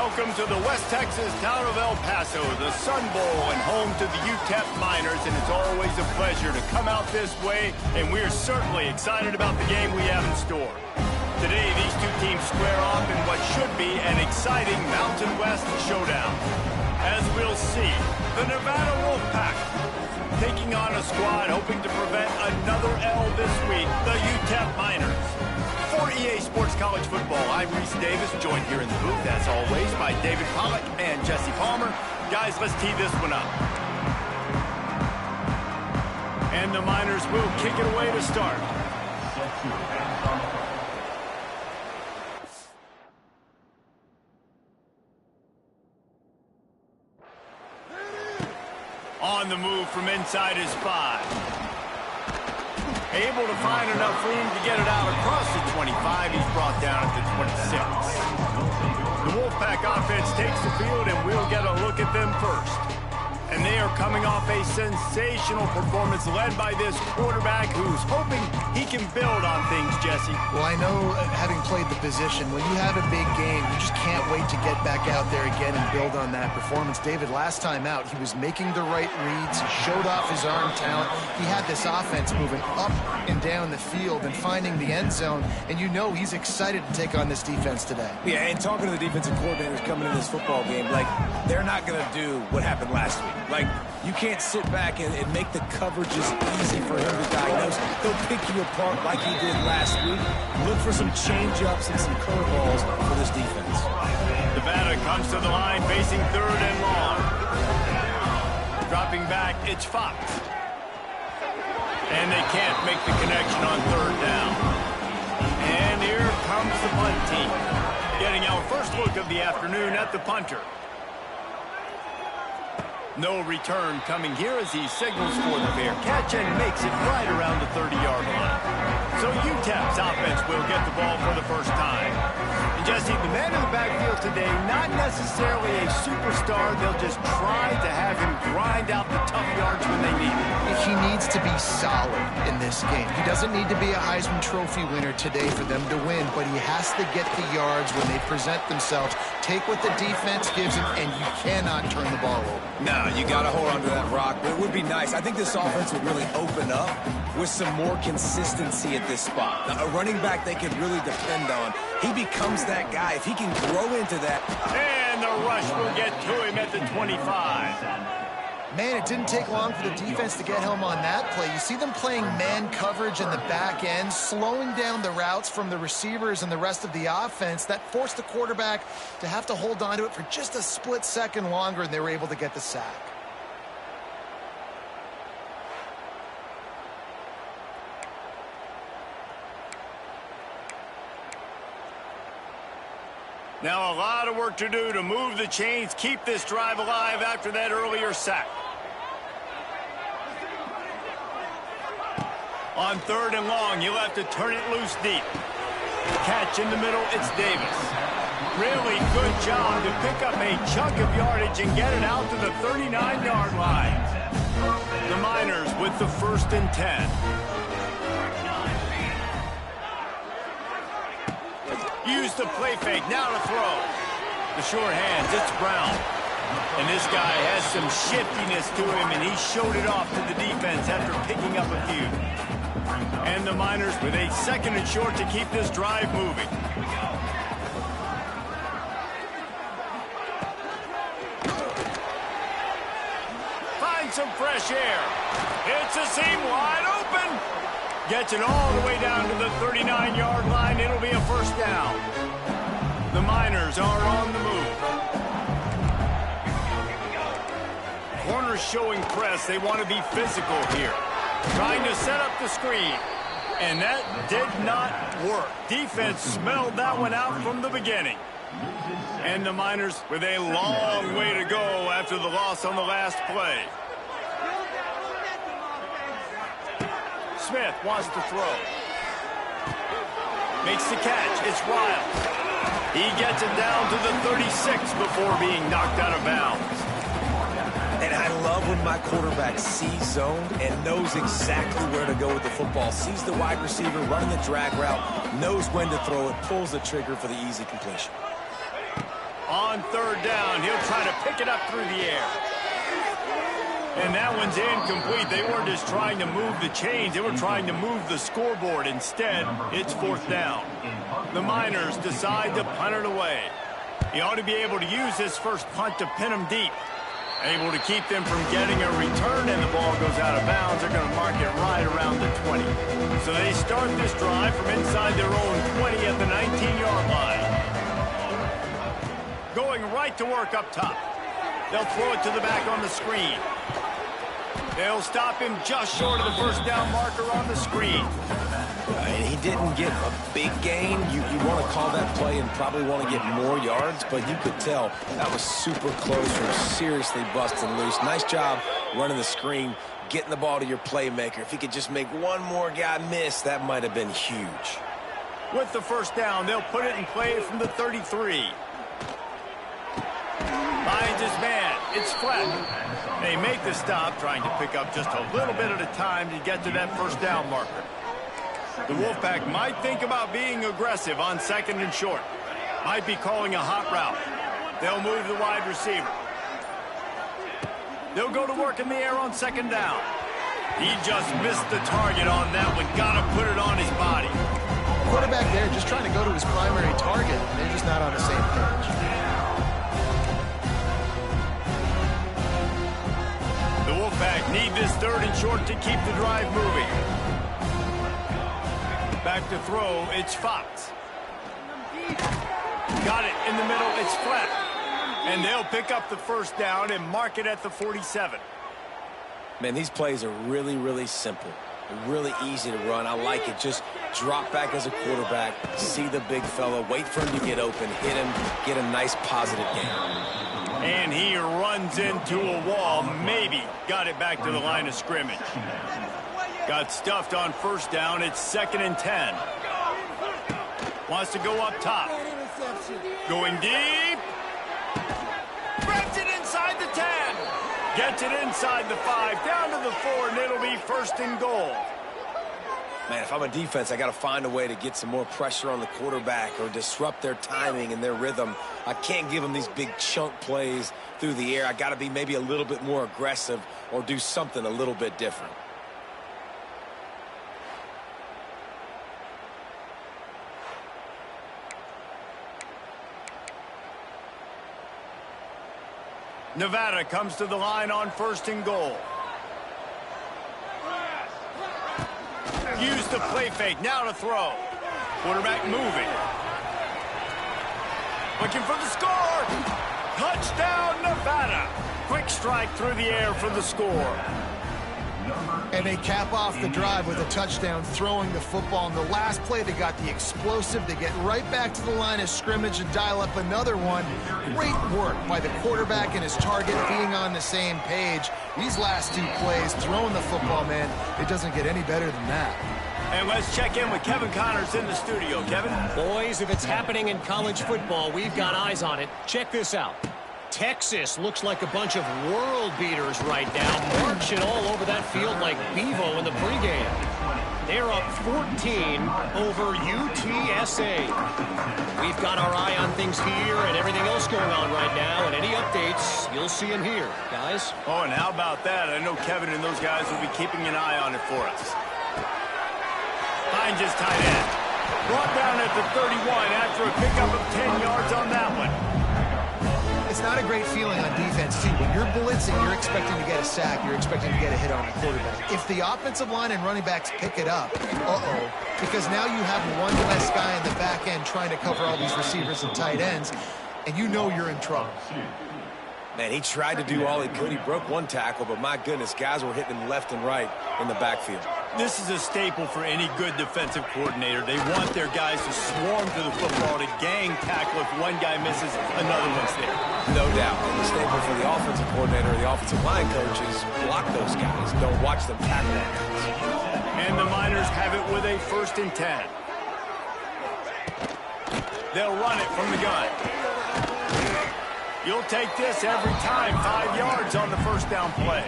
Welcome to the West Texas town of El Paso, the Sun Bowl, and home to the UTEP Miners, and it's always a pleasure to come out this way, and we're certainly excited about the game we have in store. Today, these two teams square off in what should be an exciting Mountain West showdown. As we'll see, the Nevada Wolfpack taking on a squad hoping to prevent another L this week, the UTEP Miners. For EA Sports College Football, I'm Reese Davis, joined here in the booth, as always, by David Pollack and Jesse Palmer. Guys, let's tee this one up. And the Miners will kick it away to start. On the move from inside his 5. Able to find enough room to get it out across the 25. He's brought down at the 26. The Wolfpack offense takes the field, and we'll get a look at them first. And they are coming off a sensational performance led by this quarterback who's hoping he can build on things, Jesse. Well, I know, having played the position, when you have a big game, you just can't wait to get back out there again and build on that performance. David, last time out, he was making the right reads. He showed off his arm talent. He had this offense moving up and down the field and finding the end zone, and you know he's excited to take on this defense today. Yeah, and talking to the defensive coordinators coming into this football game, like, they're not going to do what happened last week. Like, you can't sit back and make the coverages easy for him to diagnose. He'll pick you apart like he did last week. Look for some change-ups and some curveballs for this defense. Nevada comes to the line facing 3rd and long. Dropping back, it's Fox. And they can't make the connection on 3rd down. And here comes the punt team. Getting our first look of the afternoon at the punter. No return coming here as he signals for the fair catch and makes it right around the 30-yard line. So UTEP's offense will get the ball for the first time. And Jesse, the man in the backfield today, not necessarily a superstar. They'll just try to have him grind out the tough yards when they need it. He needs to be solid in this game. He doesn't need to be a Heisman Trophy winner today for them to win, but he has to get the yards when they present themselves. Take what the defense gives him, and you cannot turn the ball over. No, you got to hold on to that rock, but it would be nice. I think this offense would really open up with some more consistency at this spot. Now, a running back they can really depend on. He becomes that guy. If he can grow into that. And the rush will get to him at the 25. Man, it didn't take long for the defense to get home on that play. You see them playing man coverage in the back end, slowing down the routes from the receivers and the rest of the offense. That forced the quarterback to have to hold on to it for just a split second longer, and they were able to get the sack. Now a lot of work to do to move the chains, keep this drive alive after that earlier sack. On 3rd and long, you'll have to turn it loose deep. Catch in the middle, it's Davis. Really good job to pick up a chunk of yardage and get it out to the 39-yard line. The Miners with the 1st and 10. Use the play fake, now to throw. The short hands, it's Brown. And this guy has some shiftiness to him, and he showed it off to the defense after picking up a few. And the Miners with a 2nd and short to keep this drive moving. Find some fresh air. It's a seam wide open. Gets it all the way down to the 39-yard line. It'll be a 1st down. The Miners are on the move. Corners showing press. They want to be physical here. Trying to set up the screen. And that did not work. Defense smelled that one out from the beginning. And the Miners with a long way to go after the loss on the last play. Smith wants to throw. Makes the catch. It's Riles. He gets it down to the 36 before being knocked out of bounds. And I love when my quarterback sees zone and knows exactly where to go with the football. Sees the wide receiver running the drag route, knows when to throw it, pulls the trigger for the easy completion. On third down, he'll try to pick it up through the air. And that one's incomplete. They weren't just trying to move the chains. They were trying to move the scoreboard. Instead, it's fourth down. The Miners decide to punt it away. He ought to be able to use his first punt to pin them deep. Able to keep them from getting a return, and the ball goes out of bounds. They're going to mark it right around the 20. So they start this drive from inside their own 20 at the 19-yard line. Going right to work up top. They'll throw it to the back on the screen. They'll stop him just short of the first down marker on the screen. And he didn't get a big gain. You want to call that play and probably want to get more yards, but you could tell that was super close from seriously busting loose. Nice job running the screen, getting the ball to your playmaker. If he could just make one more guy miss, that might have been huge. With the first down, they'll put it in play from the 33. Finds his man. It's flat. They make the stop, trying to pick up just a little bit at a time to get to that first down marker. The Wolfpack might think about being aggressive on second and short. Might be calling a hot route. They'll move the wide receiver. They'll go to work in the air on second down. He just missed the target on that one. Got to put it on his body. Quarterback there just trying to go to his primary target. They're just not on the same page. The Wolfpack need this third and short to keep the drive moving. Back to throw, it's Fox. Got it in the middle, it's flat. And they'll pick up the first down and mark it at the 47. Man, these plays are really, really simple. They're really easy to run. I like it. Just drop back as a quarterback, see the big fella, wait for him to get open, hit him, get a nice positive gain. And he runs into a wall, maybe got it back to the line of scrimmage. Got stuffed on first down. It's 2nd and 10. Wants to go up top. Going deep. Grabs it inside the 10. Gets it inside the 5. Down to the 4, and it'll be 1st and goal. Man, if I'm a defense, I got to find a way to get some more pressure on the quarterback or disrupt their timing and their rhythm. I can't give them these big chunk plays through the air. I got to be maybe a little bit more aggressive or do something a little bit different. Nevada comes to the line on 1st and goal. Use the play fake. Now to throw. Quarterback moving. Looking for the score. Touchdown, Nevada. Quick strike through the air for the score. And they cap off the drive with a touchdown, throwing the football. In the last play, they got the explosive to get right back to the line of scrimmage and dial up another one. Great work by the quarterback and his target being on the same page. These last 2 plays, throwing the football, man, it doesn't get any better than that. And let's check in with Kevin Connors in the studio. Kevin? Boys, if it's happening in college football, we've got eyes on it. Check this out. Texas looks like a bunch of world beaters right now, marching all over that field like Bevo in the pregame. They're up 14 over UTSA. We've got our eye on things here and everything else going on right now, and any updates, you'll see them here, guys. Oh, and how about that? I know Kevin and those guys will be keeping an eye on it for us. Finds his tight end. Brought down at the 31 after a pickup of 10 yards on that one. It's not a great feeling on defense, too. When you're blitzing, you're expecting to get a sack. You're expecting to get a hit on the quarterback. If the offensive line and running backs pick it up, because now you have one less guy in the back end trying to cover all these receivers and tight ends, and you know you're in trouble. Man, he tried to do all he could. He broke one tackle, but my goodness, guys were hitting him left and right in the backfield. This is a staple for any good defensive coordinator. They want their guys to swarm to the football, to gang tackle. If one guy misses, another one's there. No doubt. And the staple for the offensive coordinator or the offensive line coach is block those guys. Don't watch them tackle them guys. And the Miners have it with a 1st and 10. They'll run it from the gun. You'll take this every time. 5 yards on the first down play.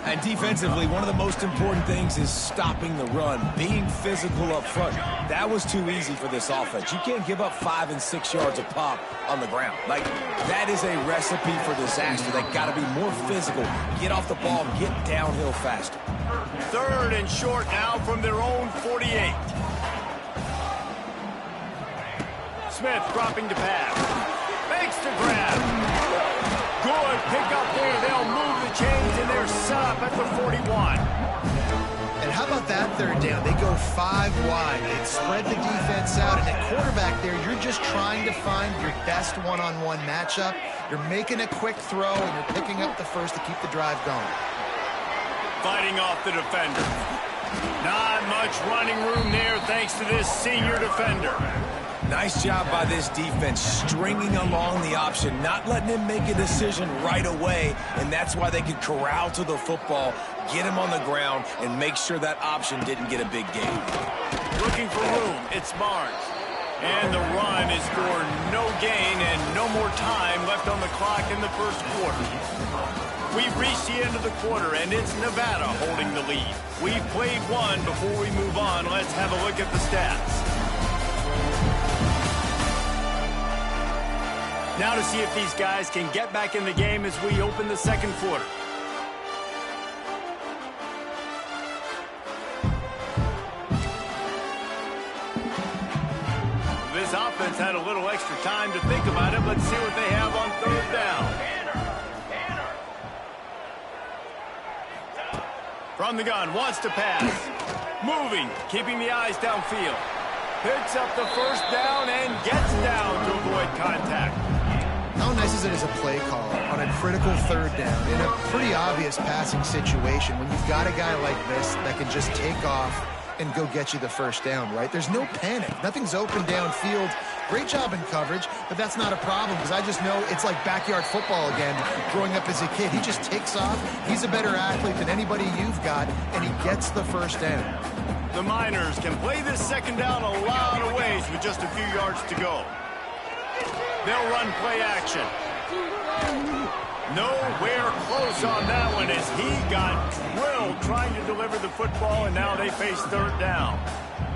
And defensively, one of the most important things is stopping the run, being physical up front. That was too easy for this offense. You can't give up 5 and 6 yards of pop on the ground. Like, that is a recipe for disaster. They got to be more physical, get off the ball, get downhill faster. 3rd and short now from their own 48. Smith dropping to pass. Makes the grab. Good pick up there. They'll move the chains, and they're set up at the 41. And how about that 3rd down? They go 5 wide. They spread the defense out, and at quarterback there, you're just trying to find your best one-on-one matchup. You're making a quick throw, and you're picking up the first to keep the drive going. Fighting off the defender. Not much running room there thanks to this senior defender. Nice job by this defense, stringing along the option, not letting him make a decision right away, and that's why they could corral to the football, get him on the ground, and make sure that option didn't get a big gain. Looking for room, it's Barnes. And the run is for no gain and no more time left on the clock in the first quarter. We've reached the end of the quarter, and it's Nevada holding the lead. We've played one. Before we move on, let's have a look at the stats. Now to see if these guys can get back in the game as we open the second quarter. This offense had a little extra time to think about it. Let's see what they have on 3rd down. From the gun, wants to pass. Moving, keeping the eyes downfield. Picks up the first down and gets down to avoid contact. How nice is it as a play call on a critical 3rd down in a pretty obvious passing situation when you've got a guy like this that can just take off and go get you the first down, right? There's no panic. Nothing's open downfield. Great job in coverage, but that's not a problem because I just know it's like backyard football again growing up as a kid. He just takes off. He's a better athlete than anybody you've got, and he gets the first down. The Miners can play this second down a lot of ways with just a few yards to go. They'll run play action. Nowhere close on that one as he got drilled trying to deliver the football, and now they face 3rd down.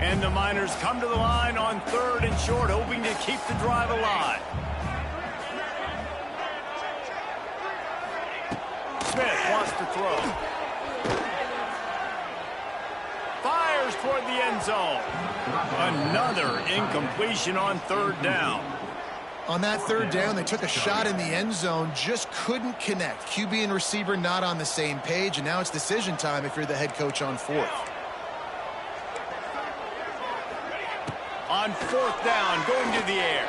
And the Miners come to the line on 3rd and short, hoping to keep the drive alive. Smith wants to throw. Fires toward the end zone. Another incompletion on 3rd down. On that 3rd down, they took a shot in the end zone, just couldn't connect. QB and receiver not on the same page, and now it's decision time if you're the head coach on 4th. On 4th down, going to the air.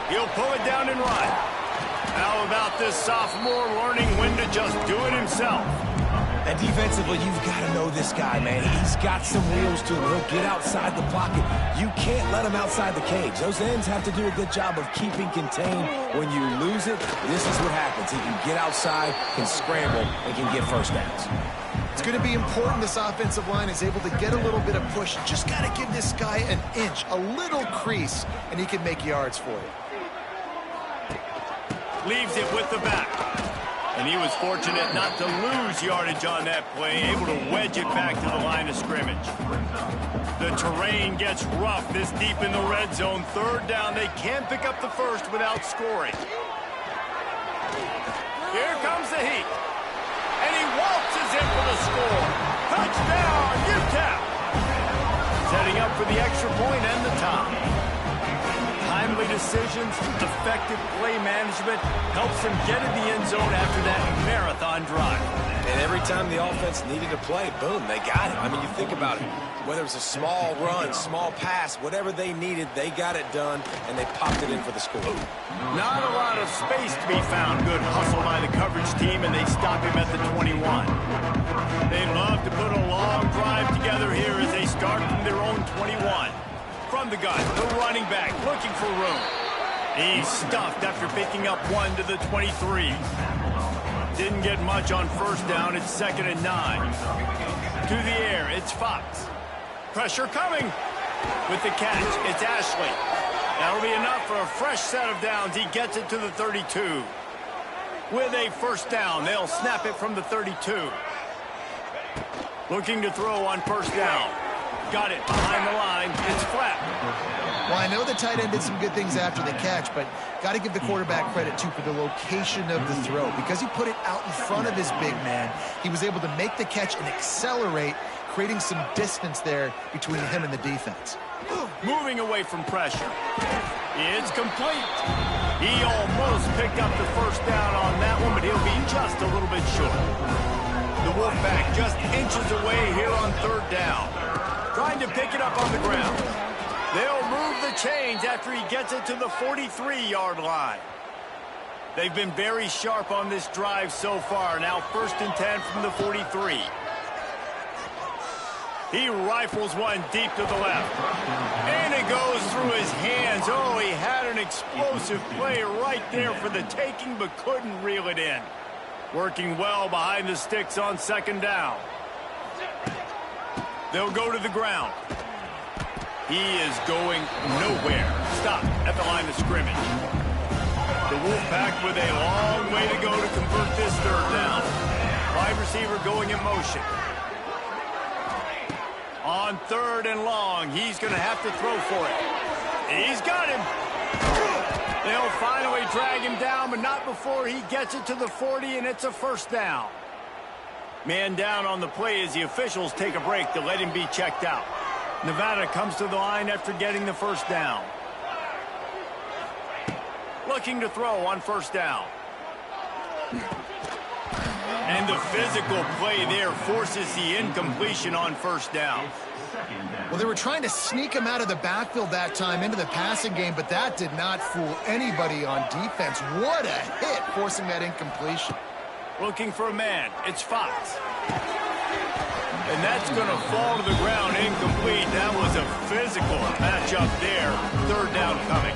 He'll pull it down and run. How about this sophomore learning when to just do it himself? And defensively, you've got to know this guy, man. He's got some wheels to him. He'll get outside the pocket. You can't let him outside the cage. Those ends have to do a good job of keeping contained. When you lose it, this is what happens. He can get outside, can scramble, and can get first downs. It's going to be important this offensive line is able to get a little bit of push. Just got to give this guy an inch, a little crease, and he can make yards for you. Leaves it with the back. And he was fortunate not to lose yardage on that play, able to wedge it back to the line of scrimmage. The terrain gets rough this deep in the red zone. 3rd down, they can't pick up the first without scoring. Here comes the heat. And he waltzes in for the score. Touchdown, UTEP! Setting up for the extra point and the tie. Timely decisions, effective play management helps them get in the end zone after that marathon drive. And every time the offense needed to play, boom, they got it. I mean, you think about it. Whether it was a small run, small pass, whatever they needed, they got it done, and they popped it in for the score. Not a lot of space to be found. Good hustle by the coverage team, and they stop him at the 21. They love to put a long drive together here as they start from their own 21. From the gun, the running back looking for room. He's stuffed after picking up 1 to the 23. Didn't get much on 1st down. It's 2nd and 9. To the air, it's Fox. Pressure coming. With the catch, it's Ashley. That'll be enough for a fresh set of downs. He gets it to the 32. With a 1st down, they'll snap it from the 32. Looking to throw on first down. Got it behind the line. It's flat. Well, I know the tight end did some good things after the catch, but got to give the quarterback credit, too, for the location of the throw. Because he put it out in front of his big man, he was able to make the catch and accelerate, creating some distance there between him and the defense. Moving away from pressure. It's complete. He almost picked up the first down on that one, but he'll be just a little bit short. The Wolfpack just inches away here on third down. Trying to pick it up on the ground. They'll move the chains after he gets it to the 43-yard line. They've been very sharp on this drive so far. Now 1st and 10 from the 43. He rifles one deep to the left. And it goes through his hands. Oh, he had an explosive play right there for the taking, but couldn't reel it in. Working well behind the sticks on 2nd down. They'll go to the ground. He is going nowhere. Stop at the line of scrimmage. The Wolfpack with a long way to go to convert this 3rd down. Wide receiver going in motion. On 3rd and long, he's going to have to throw for it. He's got him. They'll finally drag him down, but not before he gets it to the 40, and it's a 1st down. Man down on the play as the officials take a break to let him be checked out. Nevada comes to the line after getting the 1st down. Looking to throw on 1st down. And the physical play there forces the incompletion on 1st down. Well, they were trying to sneak him out of the backfield that time into the passing game, but that did not fool anybody on defense. What a hit, forcing that incompletion. Looking for a man. It's Fox. And that's going to fall to the ground incomplete. That was a physical matchup there. 3rd down coming.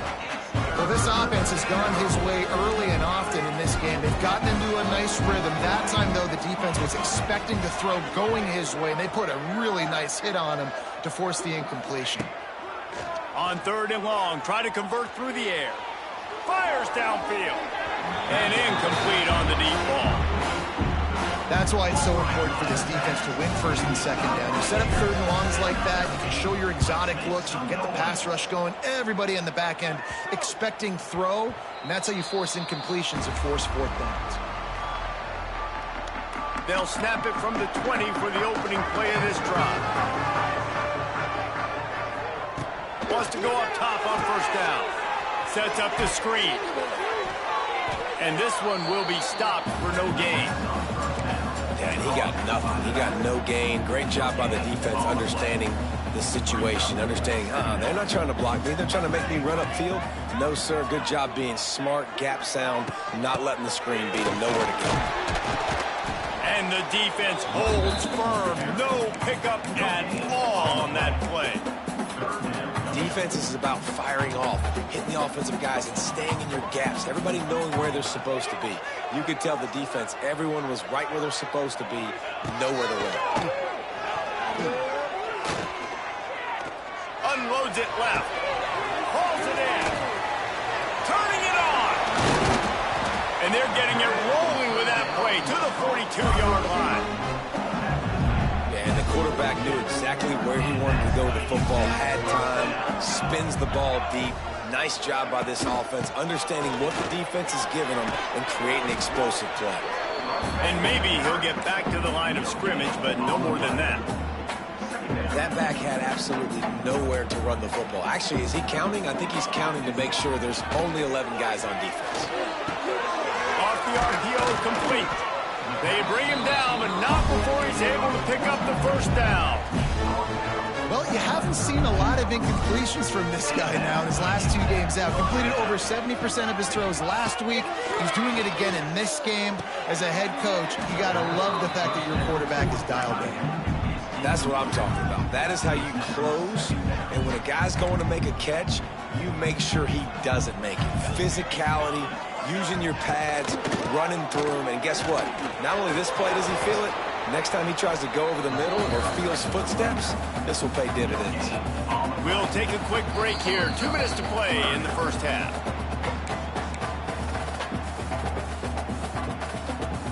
Well, this offense has gone his way early and often in this game. They've gotten into a nice rhythm. That time, though, the defense was expecting to throw going his way, and they put a really nice hit on him to force the incompletion. On 3rd and long, try to convert through the air. Fires downfield. And incomplete on the deep ball. That's why it's so important for this defense to win 1st and 2nd down. You set up 3rd and longs like that, you can show your exotic looks, you can get the pass rush going, everybody in the back end expecting throw, and that's how you force incompletions and force 4th downs. They'll snap it from the 20 for the opening play of this drive. Wants to go up top on 1st down. Sets up the screen. And this one will be stopped for no gain. Yeah, and he got nothing. He got no gain. Great job by the defense understanding the situation, understanding, they're not trying to block me. They're trying to make me run upfield. No, sir. Good job being smart, gap sound, not letting the screen beat him. Nowhere to go. And the defense holds firm. No pickup at all on that play. Defense is about firing off, hitting the offensive guys, and staying in your gaps. Everybody knowing where they're supposed to be. You could tell the defense, everyone was right where they're supposed to be, nowhere to run. Unloads it left. Hauls it in. Turning it on. And they're getting it rolling with that play to the 42-yard line. And the quarterback knew exactly where he wanted to go with the football, had time, spins the ball deep. Nice job by this offense, understanding what the defense is giving them and creating explosive play. And maybe he'll get back to the line of scrimmage, but no more than that. That back had absolutely nowhere to run the football. Actually, is he counting? I think he's counting to make sure there's only 11 guys on defense. Off the RPO, complete. They bring him down, but not before he's able to pick up the 1st down. Well, you haven't seen a lot of incompletions from this guy now in his last 2 games out. Completed over 70% of his throws last week. He's doing it again in this game. As a head coach, you got to love the fact that your quarterback is dialed in. That's what I'm talking about. That is how you close. And when a guy's going to make a catch, you make sure he doesn't make it. Physicality, using your pads, running through him. And guess what? Not only this play does he feel it, next time he tries to go over the middle or feels footsteps, this will pay dividends. We'll take a quick break here. 2 minutes to play in the 1st half.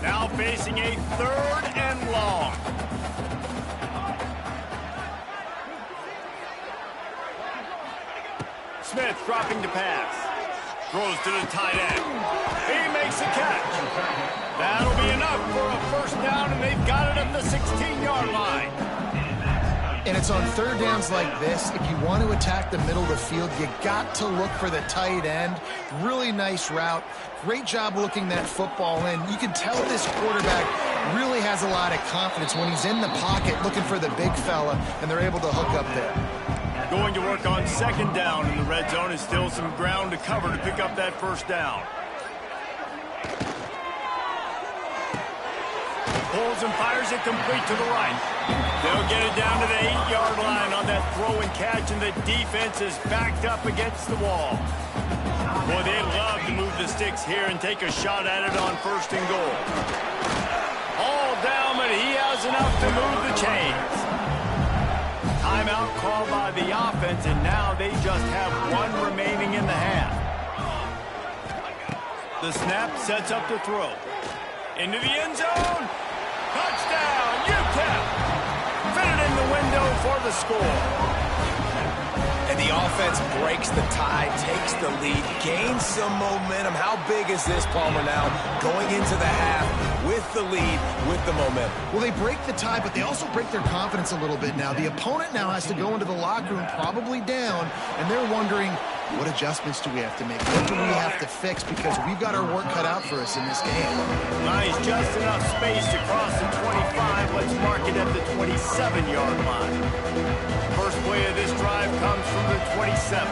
Now facing a 3rd and long. Smith dropping to pass. Throws to the tight end. He makes a catch. That'll be enough for a first down, and they've got it at the 16-yard line. And it's on third downs like this. If you want to attack the middle of the field, you got to look for the tight end. Really nice route. Great job looking that football in. You can tell this quarterback really has a lot of confidence when he's in the pocket looking for the big fella, and they're able to hook up there. Going to work on second down in the red zone. Is still some ground to cover to pick up that first down. Pulls and fires it complete to the right. They'll get it down to the 8-yard line on that throw and catch, and the defense is backed up against the wall. Boy, they love to move the sticks here and take a shot at it on first and goal. All down, but he has enough to move the chains. Timeout called by the offense, and now they just have one remaining in the half. The snap sets up the throw. Into the end zone. Touchdown, UTEP. Fit it in the window for the score. And the offense breaks the tie, takes the lead, gains some momentum. How big is this, Palmer, now? Going into the half with the lead, with the momentum. Well, they break the tie, but they also break their confidence a little bit now. The opponent now has to go into the locker room probably down, and they're wondering, what adjustments do we have to make? What do we have to fix? Because we've got our work cut out for us in this game. Nice, just enough space to cross the 25. Let's mark it at the 27-yard line. First play of this drive comes from the 27.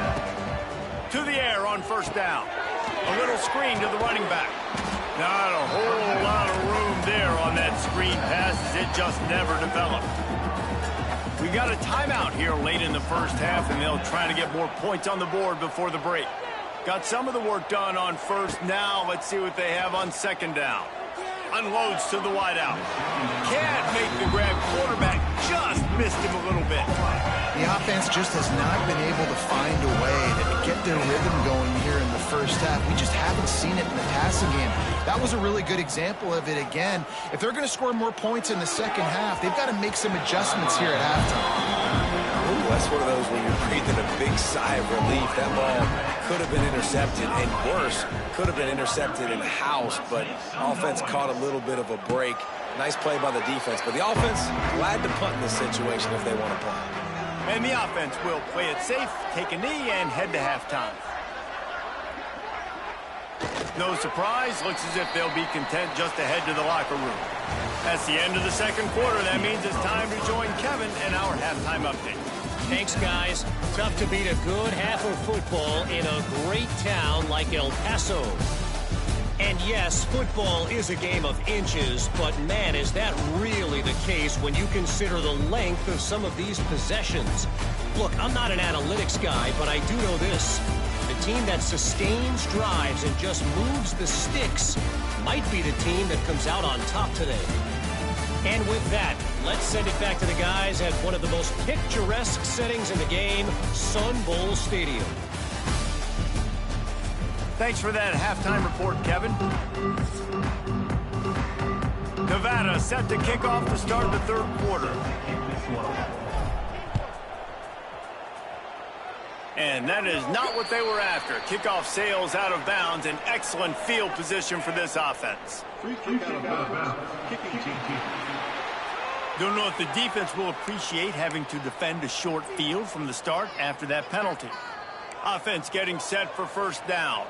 To the air on first down. A little screen to the running back. Not a whole lot of room there on that screen pass, as it just never developed. We got a timeout here late in the first half, and they'll try to get more points on the board before the break. Got some of the work done on first. Now let's see what they have on second down. Unloads to the wideout. Can't make the grab. Quarterback just missed him a little bit. The offense just has not been able to find a way to get their rhythm going here in the first half. We just haven't seen it in the passing game. That was a really good example of it again. If they're going to score more points in the second half, they've got to make some adjustments here at halftime. Ooh, that's one of those where you're breathing a big sigh of relief. That ball could have been intercepted, and worse, could have been intercepted in the house, but offense caught a little bit of a break. Nice play by the defense, but the offense glad to punt in this situation if they want to punt. And the offense will play it safe, take a knee, and head to halftime. No surprise, looks as if they'll be content just to head to the locker room. That's the end of the second quarter. That means it's time to join Kevin and our halftime update. Thanks, guys. Tough to beat a good half of football in a great town like El Paso. And yes, football is a game of inches, but man, is that really the case when you consider the length of some of these possessions. Look, I'm not an analytics guy, but I do know this. The team that sustains drives and just moves the sticks might be the team that comes out on top today. And with that, let's send it back to the guys at one of the most picturesque settings in the game, Sun Bowl Stadium. Thanks for that halftime report, Kevin. Nevada set to kick off to start the third quarter. And that is not what they were after. Kickoff sails out of bounds, an excellent field position for this offense. Don't know if the defense will appreciate having to defend a short field from the start after that penalty. Offense getting set for first down.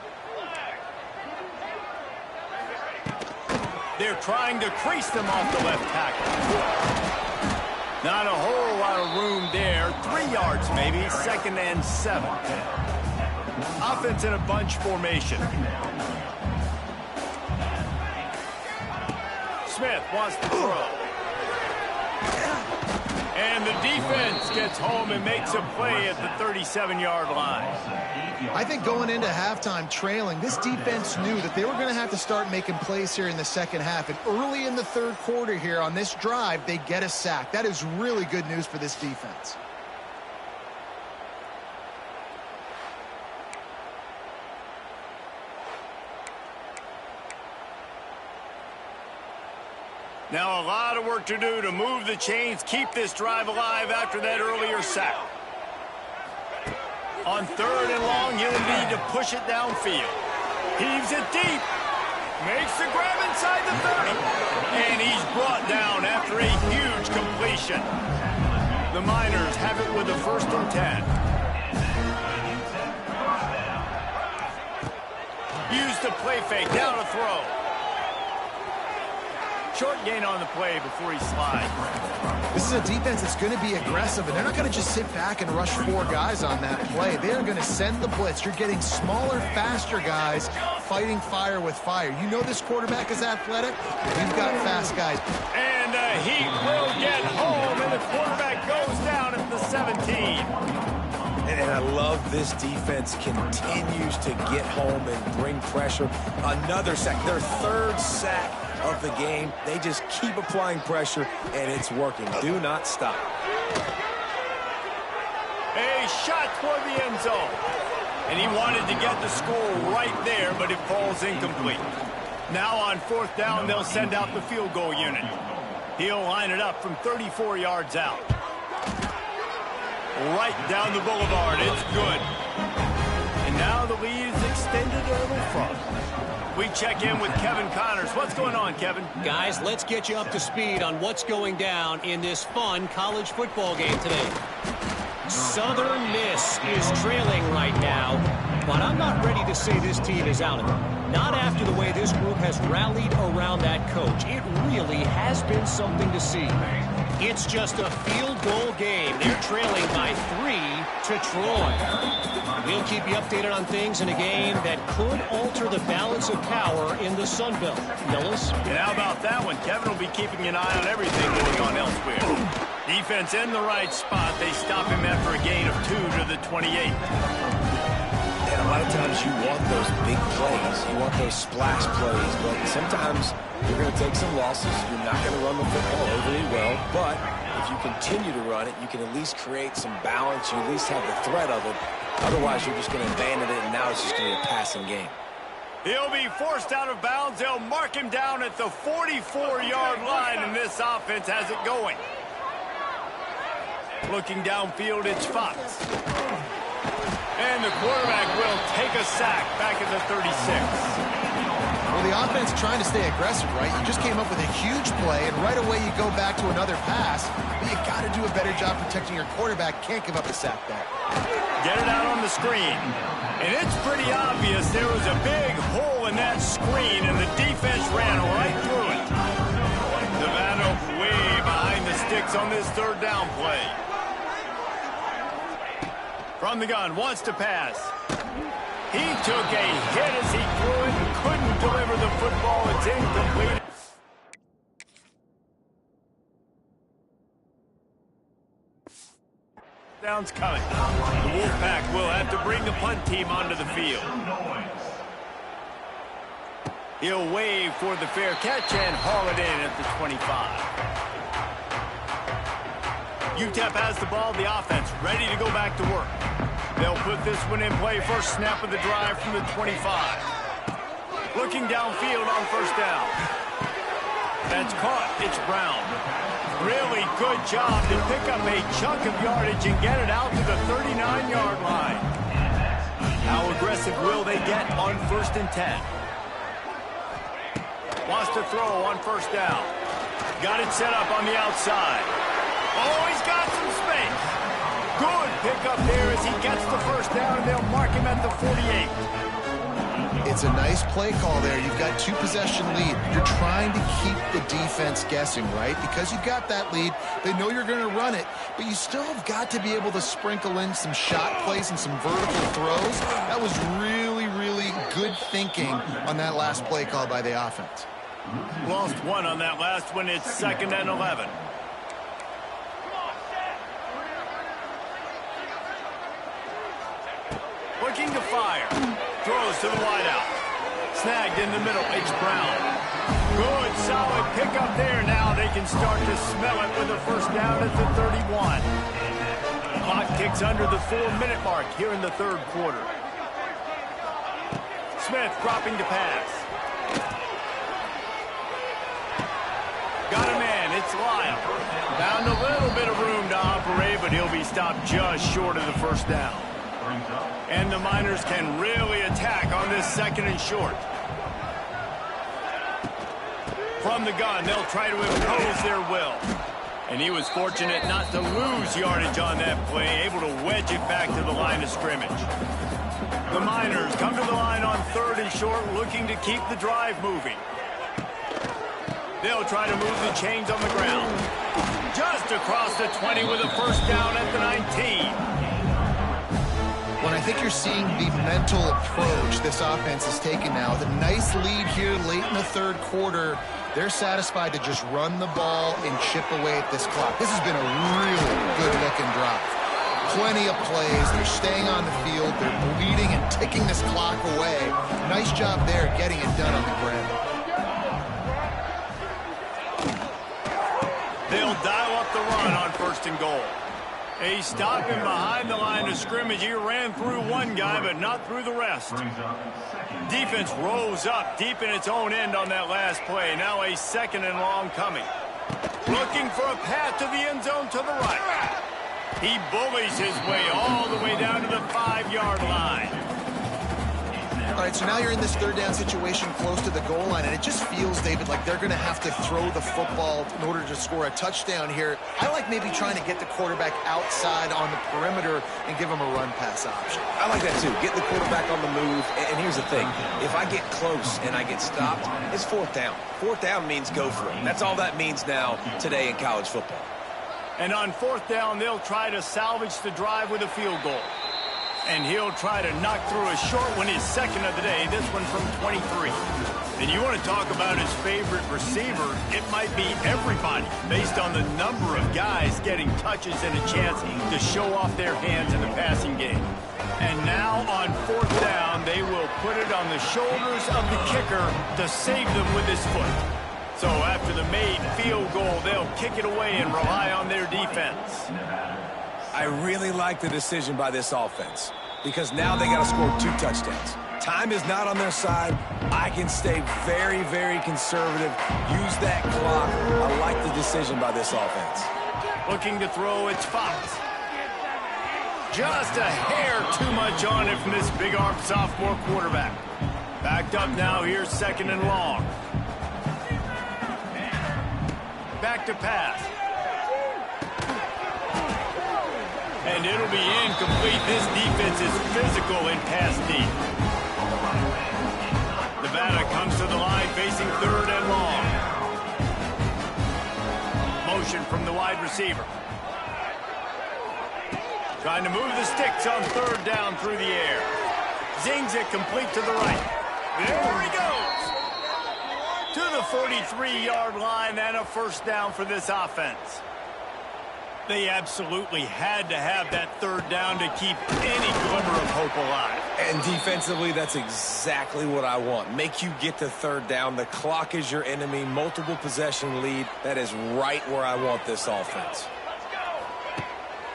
They're trying to crease them off the left tackle. Not a whole lot of room there. 3 yards maybe, second and 7. Offense in a bunch formation. Smith wants to throw. And the defense gets home and makes a play at the 37-yard line. I think going into halftime trailing, this defense knew that they were going to have to start making plays here in the second half. And early in the third quarter here on this drive, they get a sack. That is really good news for this defense. Now a lot of work to do to move the chains, keep this drive alive after that earlier sack. On 3rd and long, he'll need to push it downfield. Heaves it deep. Makes the grab inside the 30. And he's brought down after a huge completion. The Miners have it with a 1st and 10. Use the play fake. Down to throw. Short gain on the play before he slides. This is a defense that's going to be aggressive, and they're not going to just sit back and rush 4 guys on that play. They're going to send the blitz. You're getting smaller, faster guys fighting fire with fire. You know this quarterback is athletic. You've got fast guys. And he will get home, and the quarterback goes down at the 17. And I love this defense continues to get home and bring pressure. Another sack, their 3rd sack of the game. They just keep applying pressure, and it's working. Do not stop. A shot toward the end zone. And he wanted to get the score right there, but it falls incomplete. Now on 4th down, they'll send out the field goal unit. He'll line it up from 34 yards out. Right down the boulevard. It's good. And now the lead is extended a little further. We check in with Kevin Connors. What's going on, Kevin? Guys, let's get you up to speed on what's going down in this fun college football game today. Southern Miss is trailing right now, but I'm not ready to say this team is out of it. Not after the way this group has rallied around that coach. It really has been something to see. It's just a field goal game. They're trailing by 3 to Troy. We'll keep you updated on things in a game that could alter the balance of power in the Sun Belt. Nellis? And how about that one? Kevin will be keeping an eye on everything going on elsewhere. Defense in the right spot. They stop him after a gain of 2 to the 28. And a lot of times you want those big plays. You want those splash plays. But sometimes you're going to take some losses. You're not going to run the football overly well. But if you continue to run it, you can at least create some balance. You at least have the threat of it. Otherwise, you're just going to abandon it, and now it's just going to be a passing game. He'll be forced out of bounds. They'll mark him down at the 44-yard line, and this offense has it going. Looking downfield, it's Fox. And the quarterback will take a sack back at the 36. Well, the offense trying to stay aggressive, right? You just came up with a huge play, and right away you go back to another pass. But you got to do a better job protecting your quarterback. Can't give up a sack back. Get it out on the screen. And it's pretty obvious there was a big hole in that screen, and the defense ran right through it. Nevada way behind the sticks on this 3rd down play. From the gun, wants to pass. He took a hit as he threw it and couldn't deliver the football. It's incomplete. Down's coming. The Wolfpack will have to bring the punt team onto the field. He'll wave for the fair catch and haul it in at the 25. UTEP has the ball, the offense ready to go back to work. They'll put this one in play. First snap of the drive from the 25. Looking downfield on 1st down. That's caught. It's Brown. Really good job to pick up a chunk of yardage and get it out to the 39-yard line. How aggressive will they get on 1st and 10? Wants to throw on 1st down. Got it set up on the outside. Oh, he's got some space. Good pickup there as he gets the 1st down, and they'll mark him at the 48. It's a nice play call there. You've got 2-possession lead. You're trying to keep the defense guessing, right? Because you've got that lead, they know you're going to run it, but you still have got to be able to sprinkle in some shot plays and some vertical throws. That was really, really good thinking on that last play call by the offense. Lost one on that last one. It's 2nd and 11. Looking to fire. Throws to the wideout. Snagged in the middle. It's Brown. Good, solid pickup there. Now they can start to smell it with a 1st down at the 31. Clock ticks under the 4-minute mark here in the 3rd quarter. Smith dropping to pass. Got a man. It's Lyle. Found a little bit of room to operate, but he'll be stopped just short of the 1st down. And the Miners can really attack on this 2nd and short. From the gun, they'll try to impose their will. And he was fortunate not to lose yardage on that play, able to wedge it back to the line of scrimmage. The Miners come to the line on 3rd and short, looking to keep the drive moving. They'll try to move the chains on the ground. Just across the 20 with a first down at the 19. Well, I think you're seeing the mental approach this offense is taking now. The nice lead here late in the 3rd quarter. They're satisfied to just run the ball and chip away at this clock. This has been a really good-looking drive. Plenty of plays. They're staying on the field. They're bleeding and ticking this clock away. Nice job there getting it done on the ground. They'll dial up the run on 1st and goal. He's stopping behind the line of scrimmage. He ran through one guy, but not through the rest. Defense rose up deep in its own end on that last play. Now a 2nd and long coming. Looking for a path to the end zone to the right. He bullies his way all the way down to the 5-yard line. All right, so now you're in this 3rd down situation close to the goal line, and it just feels, David, like they're going to have to throw the football in order to score a touchdown here. I like maybe trying to get the quarterback outside on the perimeter and give him a run-pass option. I like that, too. Get the quarterback on the move. And here's the thing. If I get close and I get stopped, it's 4th down. 4th down means go for it. That's all that means now today in college football. And on 4th down, they'll try to salvage the drive with a field goal. And he'll try to knock through a short one, his 2nd of the day, this one from 23. And you want to talk about his favorite receiver, it might be everybody, based on the number of guys getting touches and a chance to show off their hands in the passing game. And now on 4th down, they will put it on the shoulders of the kicker to save them with his foot. So after the made field goal, they'll kick it away and rely on their defense. I really like the decision by this offense because now they got to score 2 touchdowns. Time is not on their side. I can stay very, very conservative. Use that clock. I like the decision by this offense. Looking to throw, it's Fox. Just a hair too much on it from this big-armed sophomore quarterback. Backed up now, here's 2nd and long. Back to pass. And it'll be incomplete. This defense is physical in pass deep. Nevada comes to the line facing 3rd and long. Motion from the wide receiver. Trying to move the sticks on 3rd down through the air. Zings it complete to the right. There he goes. To the 43-yard line and a 1st down for this offense. They absolutely had to have that 3rd down to keep any glimmer of hope alive. And defensively, that's exactly what I want. Make you get to 3rd down. The clock is your enemy. Multiple possession lead. That is right where I want this offense.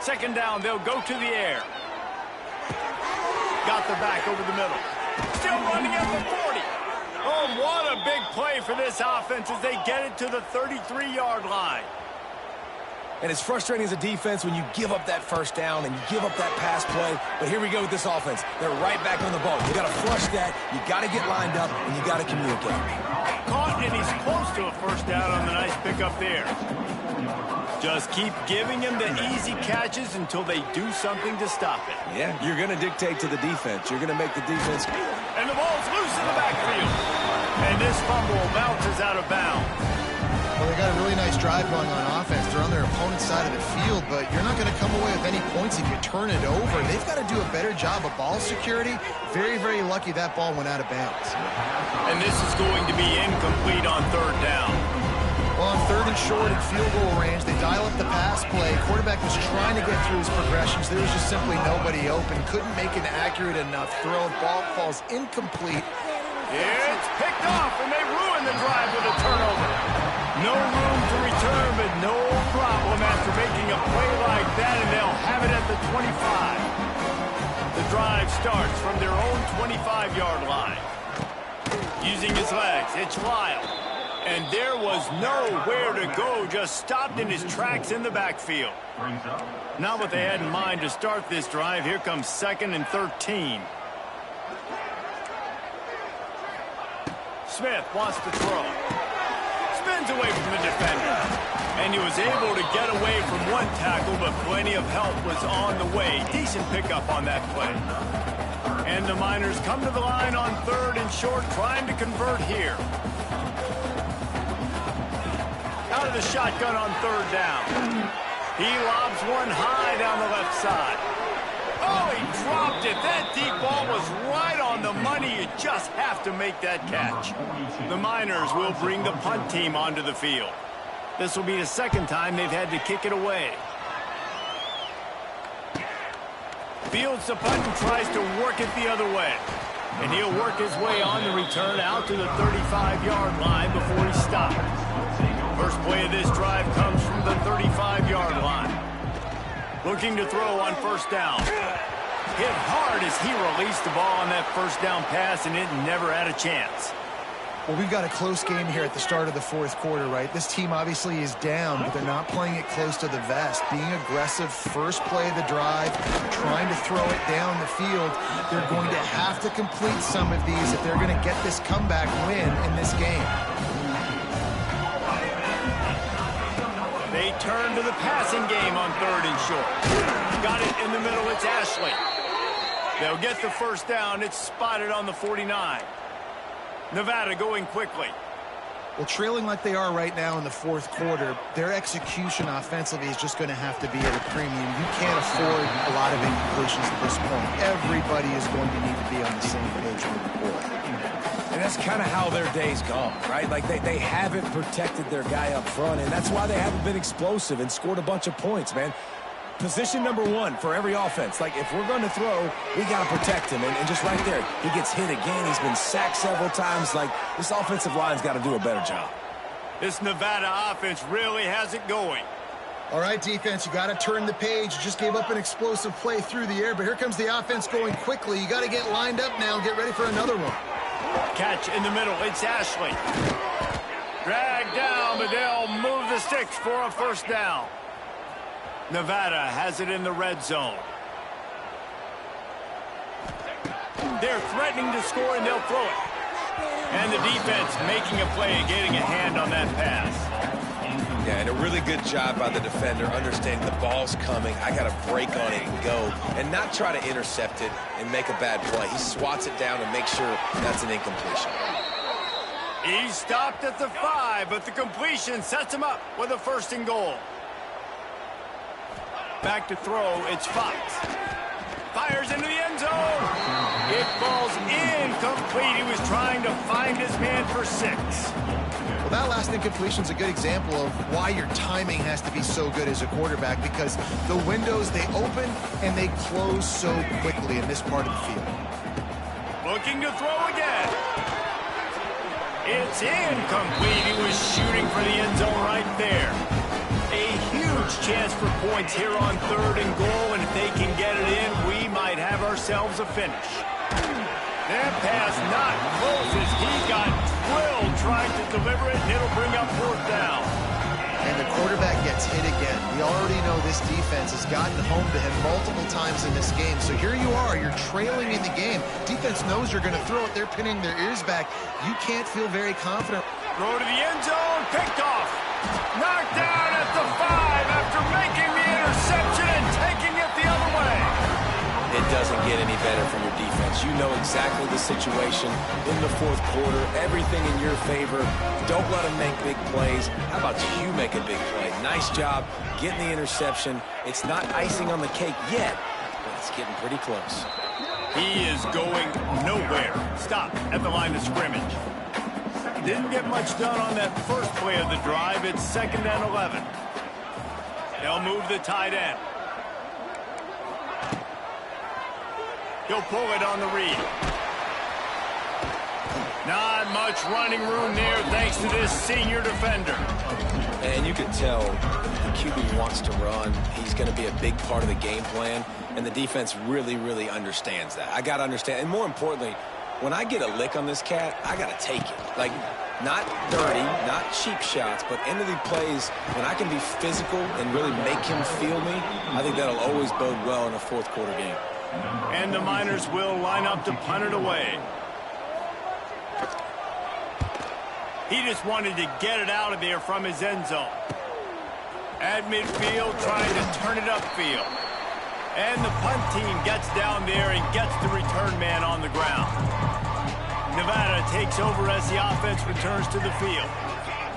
2nd down, they'll go to the air. Got the back over the middle. Still running at the 40. Oh, what a big play for this offense as they get it to the 33-yard line. And it's frustrating as a defense when you give up that 1st down and you give up that pass play. But here we go with this offense. They're right back on the ball. You got to flush that. You got to get lined up, and you got to communicate. Caught, and he's close to a 1st down on the nice pickup there. Just keep giving him the easy catches until they do something to stop it. Yeah, you're going to dictate to the defense. You're going to make the defense. And the ball's loose in the backfield. And this fumble bounces out of bounds. Well, they got a really nice drive going on offense. They're on their opponent's side of the field, but you're not going to come away with any points if you turn it over. They've got to do a better job of ball security. Very, very lucky that ball went out of bounds. And this is going to be incomplete on 3rd down. Well, on 3rd and short at field goal range, they dial up the pass play. Quarterback was trying to get through his progressions. There was just simply nobody open. Couldn't make an accurate enough throw. Ball falls incomplete. It's picked off, and they ruin the drive with a turnover. No room to return, but no problem after making a play like that, and they'll have it at the 25. The drive starts from their own 25-yard line. Using his legs, it's Lyle. And there was nowhere to go, just stopped in his tracks in the backfield. Not what they had in mind to start this drive. Here comes 2nd and 13. Smith wants to throw. Spins away from the defender. And he was able to get away from one tackle, but plenty of help was on the way. Decent pickup on that play. And the Miners come to the line on 3rd and short, trying to convert here. Out of the shotgun on 3rd down. He lobs one high down the left side. Oh, he dropped it. That deep ball was right on the money. You just have to make that catch. The Miners will bring the punt team onto the field. This will be the 2nd time they've had to kick it away. Fields the punt and tries to work it the other way. And he'll work his way on the return out to the 35-yard line before he stopped. First play of this drive comes from the 35-yard line. Looking to throw on 1st down. Hit hard as he released the ball on that 1st down pass, and it never had a chance. Well, we've got a close game here at the start of the 4th quarter, right? This team obviously is down, but they're not playing it close to the vest. Being aggressive, first play of the drive, trying to throw it down the field. They're going to have to complete some of these if they're going to get this comeback win in this game. They turn to the passing game on 3rd and short. Got it in the middle. It's Ashley. They'll get the 1st down. It's spotted on the 49. Nevada going quickly. Well, trailing like they are right now in the 4th quarter, their execution offensively is just going to have to be at a premium. You can't afford a lot of incompletions at this point. Everybody is going to need to be on the same page with the ball. And that's kind of how their day's gone, right? Like they haven't protected their guy up front, and that's why they haven't been explosive and scored a bunch of points, man. Position number 1 for every offense. Like, if we're going to throw, we got to protect him. And just right there, he gets hit again. He's been sacked several times. Like, this offensive line's got to do a better job. This Nevada offense really has it going. All right, defense, you got to turn the page. You just gave up an explosive play through the air, but here comes the offense going quickly. You got to get lined up now and get ready for another one. Catch in the middle. It's Ashley. Dragged down, but they'll move the sticks for a 1st down. Nevada has it in the red zone. They're threatening to score, and they'll throw it. And the defense making a play, getting a hand on that pass. Yeah, and a really good job by the defender, understanding the ball's coming. I got to break on it and go, and not try to intercept it and make a bad play. He swats it down and makes sure that's an incompletion. He stopped at the 5, but the completion sets him up with a 1st and goal. Back to throw, it's Fox. Fires into the end zone. It falls incomplete. He was trying to find his man for 6. Well, that last incompletion is a good example of why your timing has to be so good as a quarterback, because the windows, they open and they close so quickly in this part of the field. Looking to throw again. It's incomplete. He was shooting for the end zone right there. A huge chance for points here on 3rd and goal, and if they can get it in, we might have ourselves a finish. That pass not close as he got drilled trying to deliver it, and it'll bring up 4th down. And the quarterback gets hit again. We already know this defense has gotten home to him multiple times in this game. So here you are, you're trailing in the game. Defense knows you're going to throw it. They're pinning their ears back. You can't feel very confident. Throw to the end zone, picked off. Knocked down at the 5 after making the interception and taking it the other way. It doesn't get any better from your defense. You know exactly the situation in the 4th quarter. Everything in your favor. Don't let them make big plays. How about you make a big play? Nice job getting the interception. It's not icing on the cake yet, but it's getting pretty close. He is going nowhere. Stop at the line of scrimmage. Didn't get much done on that first play of the drive. It's 2nd and 11. They'll move the tight end. He'll pull it on the read. Not much running room there thanks to this senior defender. And you can tell the QB wants to run. He's going to be a big part of the game plan, and the defense really, really understands that. I got to understand, and more importantly, when I get a lick on this cat, I got to take it. Like, Not dirty, not cheap shots, but end of the plays, when I can be physical and really make him feel me, I think that'll always bode well in a fourth quarter game. And the Miners will line up to punt it away. He just wanted to get it out of there from his end zone. At midfield, trying to turn it upfield. And the punt team gets down there and gets the return man on the ground. Nevada takes over as the offense returns to the field.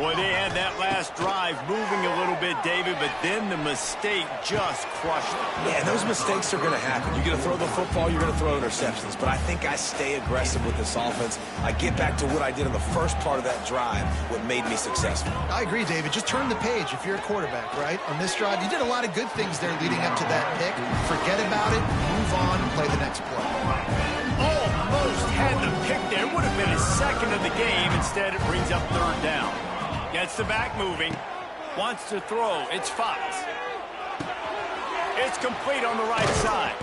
Boy, they had that last drive moving a little bit, David, but then the mistake just crushed them. Yeah, those mistakes are going to happen. You're going to throw the football, you're going to throw interceptions. But I think I stay aggressive with this offense. I get back to what I did in the first part of that drive, what made me successful. I agree, David. Just turn the page if you're a quarterback, right? On this drive, you did a lot of good things there leading up to that pick. Forget about it, move on, and play the next play. Almost had the pick there. Would have been his second of the game. Instead, it brings up third down. Gets the back moving. Wants to throw. It's Fox. It's complete on the right side.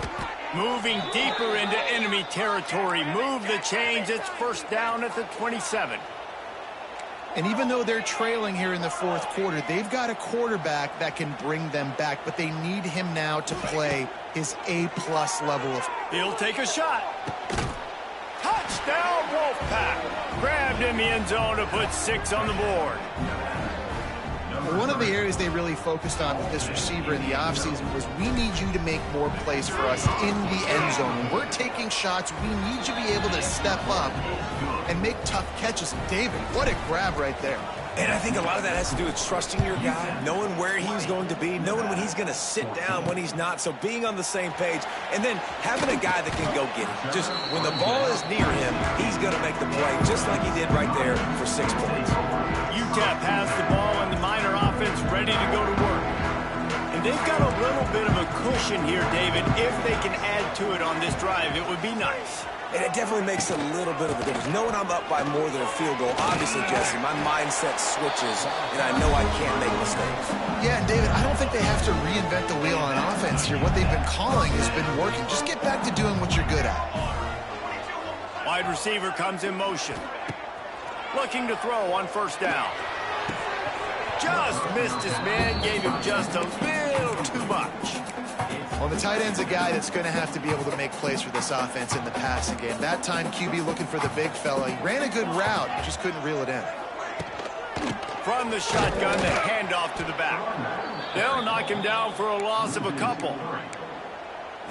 Moving deeper into enemy territory. Move the chains. It's first down at the 27. And even though they're trailing here in the fourth quarter, they've got a quarterback that can bring them back, but they need him now to play his A-plus level of... He'll take a shot. Touchdown, Wolfpack. Grabbed in the end zone to put 6 on the board. One of the areas they really focused on with this receiver in the offseason was we need you to make more plays for us in the end zone. When we're taking shots, we need you to be able to step up and make tough catches. David, what a grab right there. And I think a lot of that has to do with trusting your guy, knowing where he's going to be, knowing when he's going to sit down, when he's not. So being on the same page, and then having a guy that can go get it. Just when the ball is near him, he's going to make the play, just like he did right there for 6 points. UTEP has the ball and the Miner offense ready to go to work. And they've got a little bit of a cushion here, David. If they can add to it on this drive, it would be nice. And it definitely makes a little bit of a difference. Knowing I'm up by more than a field goal, obviously, Jesse, my mindset switches, and I know I can't make mistakes. Yeah, and David, I don't think they have to reinvent the wheel on offense here. What they've been calling has been working. Just get back to doing what you're good at. Wide receiver comes in motion. Looking to throw on first down. Just missed his man, gave him just a little too much. Well, the tight end's a guy that's going to have to be able to make plays for this offense in the passing game. That time, QB looking for the big fella. He ran a good route, but just couldn't reel it in. From the shotgun, the handoff to the back. They'll knock him down for a loss of a couple.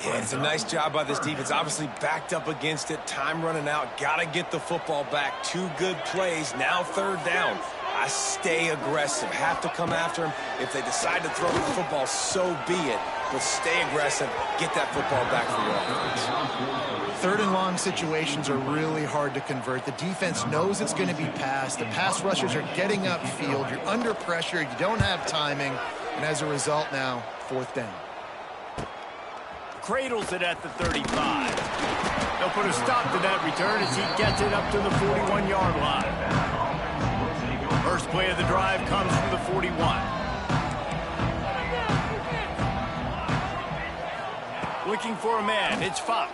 Yeah, it's a nice job by this defense. Obviously backed up against it. Time running out. Got to get the football back. 2 good plays. Now third down. I stay aggressive. Have to come after him. If they decide to throw the football, so be it. But stay aggressive. Get that football back for your offense. Third and long situations are really hard to convert. The defense knows it's going to be passed. The pass rushers are getting upfield. You're under pressure. You don't have timing. And as a result now, fourth down. Cradles it at the 35. They'll put a stop to that return as he gets it up to the 41-yard line. First play of the drive comes from the 41. Looking for a man. It's Fox.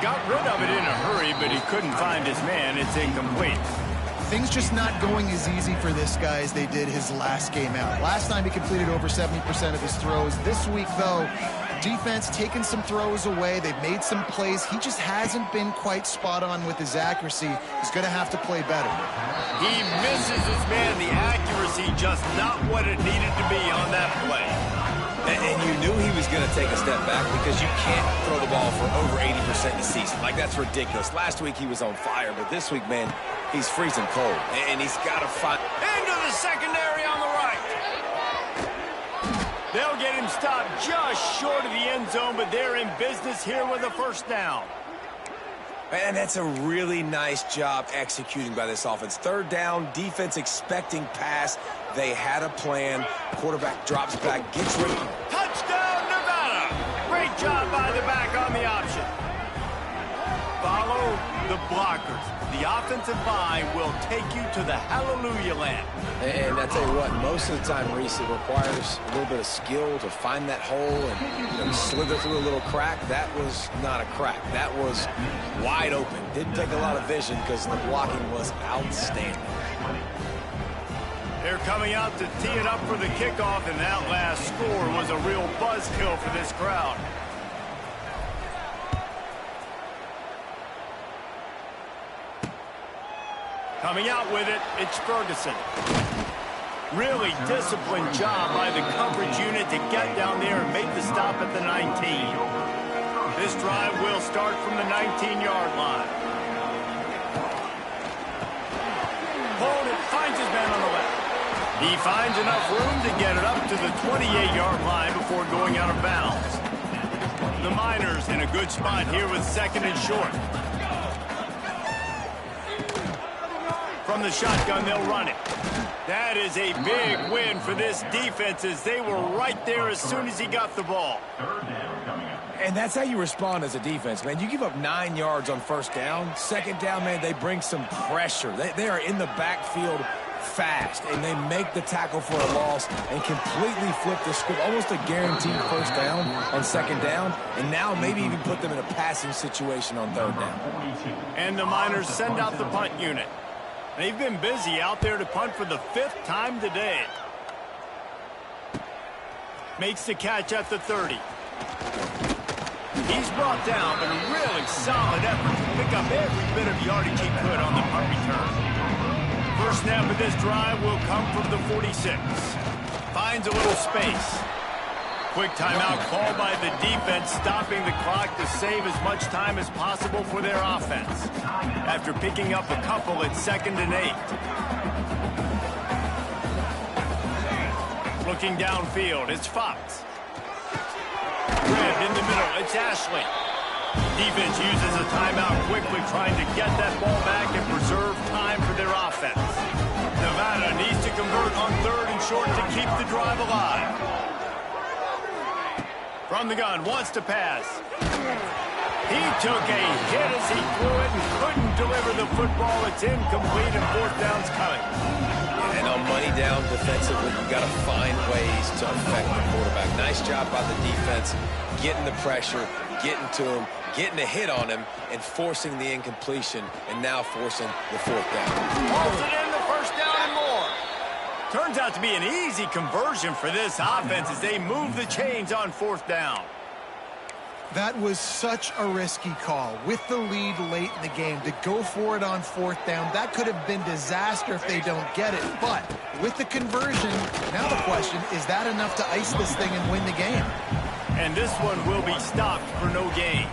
Got rid of it in a hurry, but he couldn't find his man. It's incomplete. Things just not going as easy for this guy as they did his last game out. Last time he completed over 70% of his throws. This week, though, defense taking some throws away. They've made some plays. He just hasn't been quite spot on with his accuracy. He's going to have to play better. He misses his man. The accuracy just not what it needed to be on that play. And you knew he was going to take a step back because you can't throw the ball for over 80% of the season. Like, that's ridiculous. Last week he was on fire, but this week, man, he's freezing cold. And he's got to find... Into the secondary on the right. They'll get him stopped just short of the end zone, but they're in business here with a first down. And that's a really nice job executing by this offense. Third down, defense expecting pass. They had a plan. Quarterback drops back, gets rid of him. Touchdown, Nevada! Great job by the back on the option. Follow the blockers. The offensive line will take you to the hallelujah land. And I tell you what, most of the time, Reese, it requires a little bit of skill to find that hole and slither through a little crack. That was not a crack. That was wide open. Didn't take a lot of vision because the blocking was outstanding. They're coming out to tee it up for the kickoff, and that last score was a real buzzkill for this crowd. Coming out with it, it's Ferguson. Really disciplined job by the coverage unit to get down there and make the stop at the 19. This drive will start from the 19-yard line. Hold it, finds his man on the left. He finds enough room to get it up to the 28-yard line before going out of bounds. The Miners in a good spot here with second and short. From the shotgun, they'll run it. That is a big win for this defense as they were right there as soon as he got the ball. And that's how you respond as a defense, man. You give up 9 yards on first down. Second down, man, they bring some pressure. They are in the backfield fast, and they make the tackle for a loss and completely flip the script. Almost a guaranteed first down on second down, and now maybe even put them in a passing situation on third down. And the Miners send out the punt unit. They've been busy out there to punt for the 5th time today. Makes the catch at the 30. He's brought down, but a really solid effort to pick up every bit of yardage he could on the punt return. First snap of this drive will come from the 46. Finds a little space. Quick timeout called by the defense, stopping the clock to save as much time as possible for their offense. After picking up a couple at 2nd and 8. Looking downfield, it's Fox. Grabbed in the middle, it's Ashley. Defense uses a timeout quickly, trying to get that ball back and preserve time for their offense. Nevada needs to convert on 3rd and short to keep the drive alive. From the gun, wants to pass. He took a hit as he threw it and couldn't deliver the football. It's incomplete and 4th down's coming. And on money down defensively, you got to find ways to affect the quarterback. Nice job by the defense, getting the pressure, getting to him, getting a hit on him, and forcing the incompletion, and now forcing the 4th down. Pulls it in, the first down and more. Turns out to be an easy conversion for this offense as they move the chains on 4th down. That was such a risky call. With the lead late in the game, to go for it on 4th down, that could have been disaster if they don't get it. But with the conversion, now the question, is that enough to ice this thing and win the game? And this one will be stopped for no gain.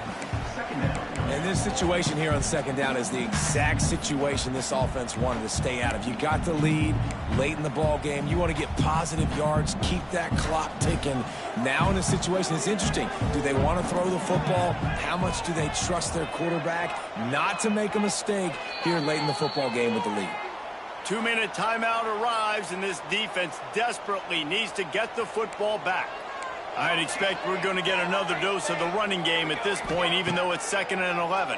And this situation here on 2nd down is the exact situation this offense wanted to stay out of. You got the lead late in the ball game. You want to get positive yards, keep that clock ticking. Now in this situation, it's interesting. Do they want to throw the football? How much do they trust their quarterback not to make a mistake here late in the football game with the lead? 2-minute timeout arrives, and this defense desperately needs to get the football back. I'd expect we're going to get another dose of the running game at this point, even though it's 2nd and 11.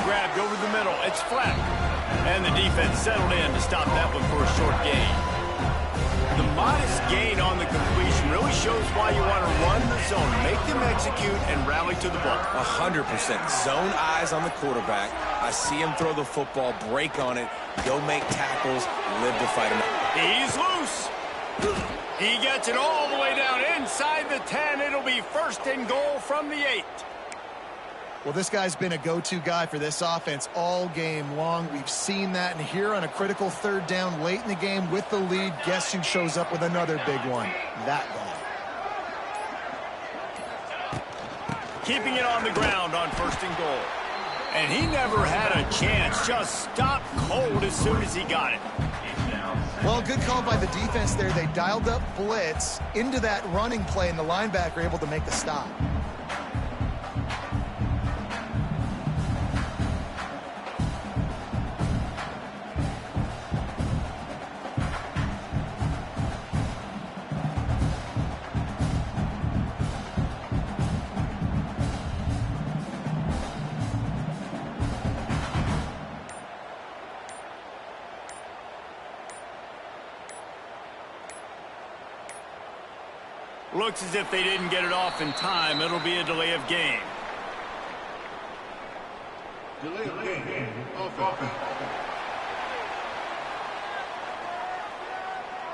Grabbed over the middle. It's flat. And the defense settled in to stop that one for a short gain. The modest gain on the completion really shows why you want to run the zone, make them execute, and rally to the ball. 100%. Zone eyes on the quarterback. I see him throw the football, break on it, go make tackles, live to fight him. He's loose. He gets it all the way down inside the 10. It'll be 1st and goal from the 8. Well, this guy's been a go-to guy for this offense all game long. We've seen that, and here on a critical 3rd down late in the game with the lead, guess who shows up with another big one? That guy. Keeping it on the ground on 1st and goal. And he never had a chance. Just stopped cold as soon as he got it. Well, good call by the defense there. They dialed up blitz into that running play, and the linebacker able to make the stop. Looks as if they didn't get it off in time. It'll be a delay of game. Delay of game. Offense.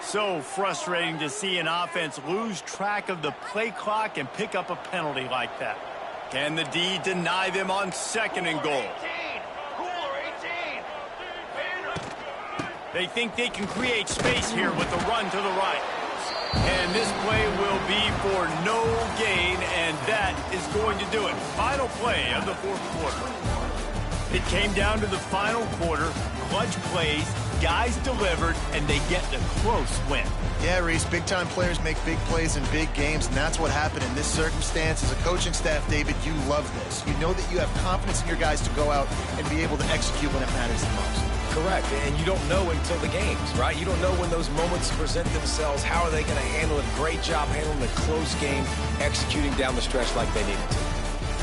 So frustrating to see an offense lose track of the play clock and pick up a penalty like that. Can the D deny them on 2nd and goal? They think they can create space here with the run to the right. And this play will be for no gain, and that is going to do it. Final play of the 4th quarter. It came down to the final quarter. Clutch plays, guys delivered, and they get the close win. Yeah, Reese, big-time players make big plays in big games, and that's what happened in this circumstance. As a coaching staff, David, you love this. You know that you have confidence in your guys to go out and be able to execute when it matters the most. Correct, and you don't know until the games, right? You don't know when those moments present themselves. How are they going to handle it? Great job handling the close game, executing down the stretch like they needed to.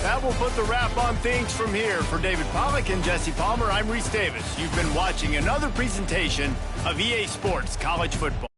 That will put the wrap on things from here. For David Pollack and Jesse Palmer, I'm Reese Davis. You've been watching another presentation of EA Sports College Football.